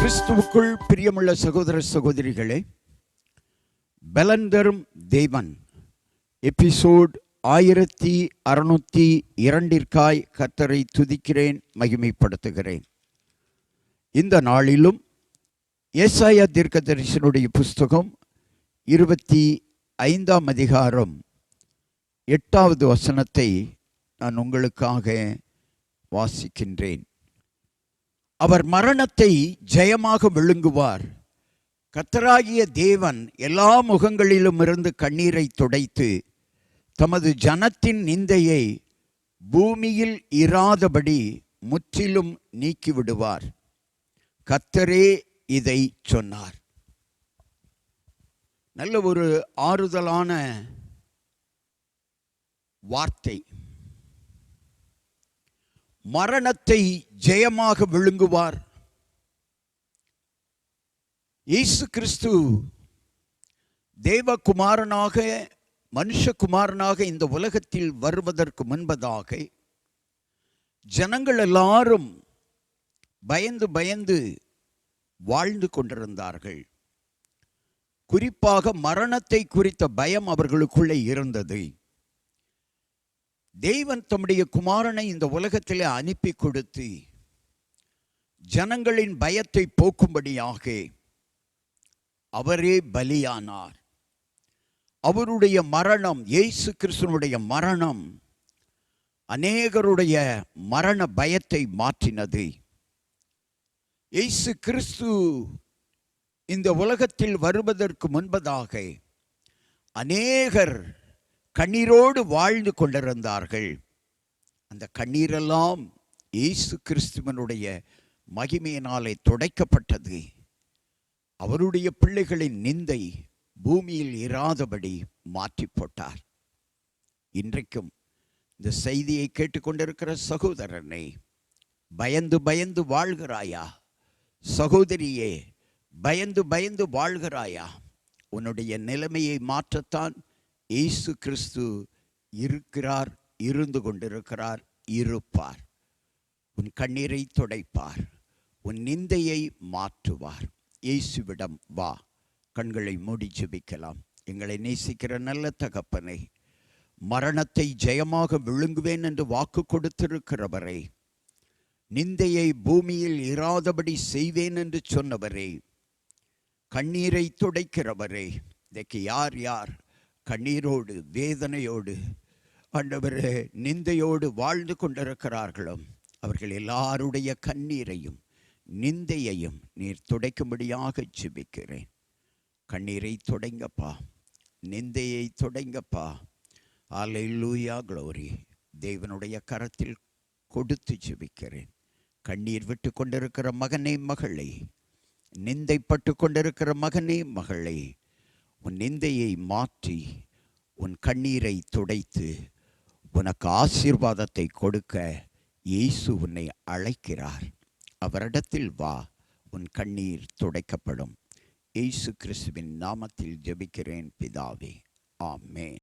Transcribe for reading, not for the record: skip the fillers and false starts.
கிறிஸ்துவுக்குள் பிரியமுள்ள சகோதர சகோதரிகளே, பலன் தரும் தேவன் எபிசோட் 1602 கர்த்தரை துதிக்கிறேன், மகிமைப்படுத்துகிறேன். இந்த நாளிலும் ஏசாயா தீர்க்கதரிசனுடைய புஸ்தகம் 25ஆம் அதிகாரம் 8வது வசனத்தை நான் உங்களுக்காக வாசிக்கின்றேன். அவர் மரணத்தை ஜெயமாக விழுங்குவார். கர்த்தராகிய தேவன் எல்லா முகங்களிலும் இருந்து கண்ணீரை துடைத்து தமது ஜனத்தின் நிந்தையை பூமியில் இராதபடி முற்றிலும் நீக்கிவிடுவார். கர்த்தரே இதை சொன்னார். நல்ல ஒரு ஆறுதலான வார்த்தை. மரணத்தை ஜெயமாக விழுங்குவார். இயேசு கிறிஸ்து தேவகுமாரனாக மனுஷகுமாரனாக இந்த உலகத்தில் வருவதற்கு முன்பதாக ஜனங்கள் எல்லாரும் பயந்து பயந்து வாழ்ந்து கொண்டிருந்தார்கள். குறிப்பாக மரணத்தை குறித்த பயம் அவர்களுக்குள்ளே இருந்தது. தேவன் தம்முடைய குமாரனை இந்த உலகத்திலே அனுப்பி கொடுத்து ஜனங்களின் பயத்தை போக்கும்படியாக அவரே பலியானார். அவருடைய மரணம், இயேசு கிறிஸ்துவினுடைய மரணம் அநேகருடைய மரண பயத்தை மாற்றினது. இயேசு கிறிஸ்து இந்த உலகத்தில் வருவதற்கு முன்பதாக அநேகர் கண்ணீரோடு வாழ்ந்து கொண்டிருந்தார்கள். அந்த கண்ணீரெல்லாம் இயேசு கிறிஸ்துவனுடைய மகிமையினாலே துடைக்கப்பட்டது. அவருடைய பிள்ளைகளின் நிந்தை பூமியில் இராதபடி மாற்றி போட்டார். இன்றைக்கும் இந்த செய்தியை கேட்டுக்கொண்டிருக்கிற சகோதரனை, பயந்து பயந்து வாழ்கிறாயா? சகோதரியே, பயந்து பயந்து வாழ்கிறாயா? உன்னுடைய நிலைமையை மாற்றத்தான் இயேசு கிறிஸ்து இருக்கிறார், இருந்து கொண்டிருக்கிறார், இருப்பார். உன் கண்ணீரை துடைப்பார், உன் நிந்தையை மாற்றுவார். இயேசுவிடம் வா. கண்களை மூடி ஜெபிக்கலாம். எங்களை நேசிக்கிற நல்ல தகப்பனை, மரணத்தை ஜெயமாக விழுங்குவேன் என்று வாக்கு கொடுத்திருக்கிறவரே, நிந்தையை பூமியில் இராதபடி செய்வேன் என்று சொன்னவரே, கண்ணீரை துடைக்கிறவரே, இதற்கு யார் யார் கண்ணீரோடு வேதனையோடு ஆண்டவரே நிந்தையோடு வாழ்ந்து கொண்டிருக்கிறார்களோ அவர்கள் எல்லாருடைய கண்ணீரையும் நிந்தையையும் நீர் துடைக்கும்படியாக ஜெபிக்கிறேன். கண்ணீரை தொடங்கப்பா, நிந்தையை தொடங்கப்பா. அல்லேலூயா, க்ளோரி. தேவனுடைய கரத்தில் கொடுத்து ஜெபிக்கிறேன். கண்ணீர் விட்டு கொண்டிருக்கிற மகனே மகளே, நிந்தைப்பட்டு கொண்டிருக்கிற மகனே மகளே, உன் நிந்தையை மாற்றி உன் கண்ணீரை துடைத்து உனக்கு ஆசீர்வாதத்தை கொடுக்க இயேசு உன்னை அழைக்கிறார். அவரிடத்தில் வா, உன் கண்ணீர் துடைக்கப்படும். இயேசு கிறிஸ்துவின் நாமத்தில் ஜெபிக்கிறேன் பிதாவே, ஆமென்.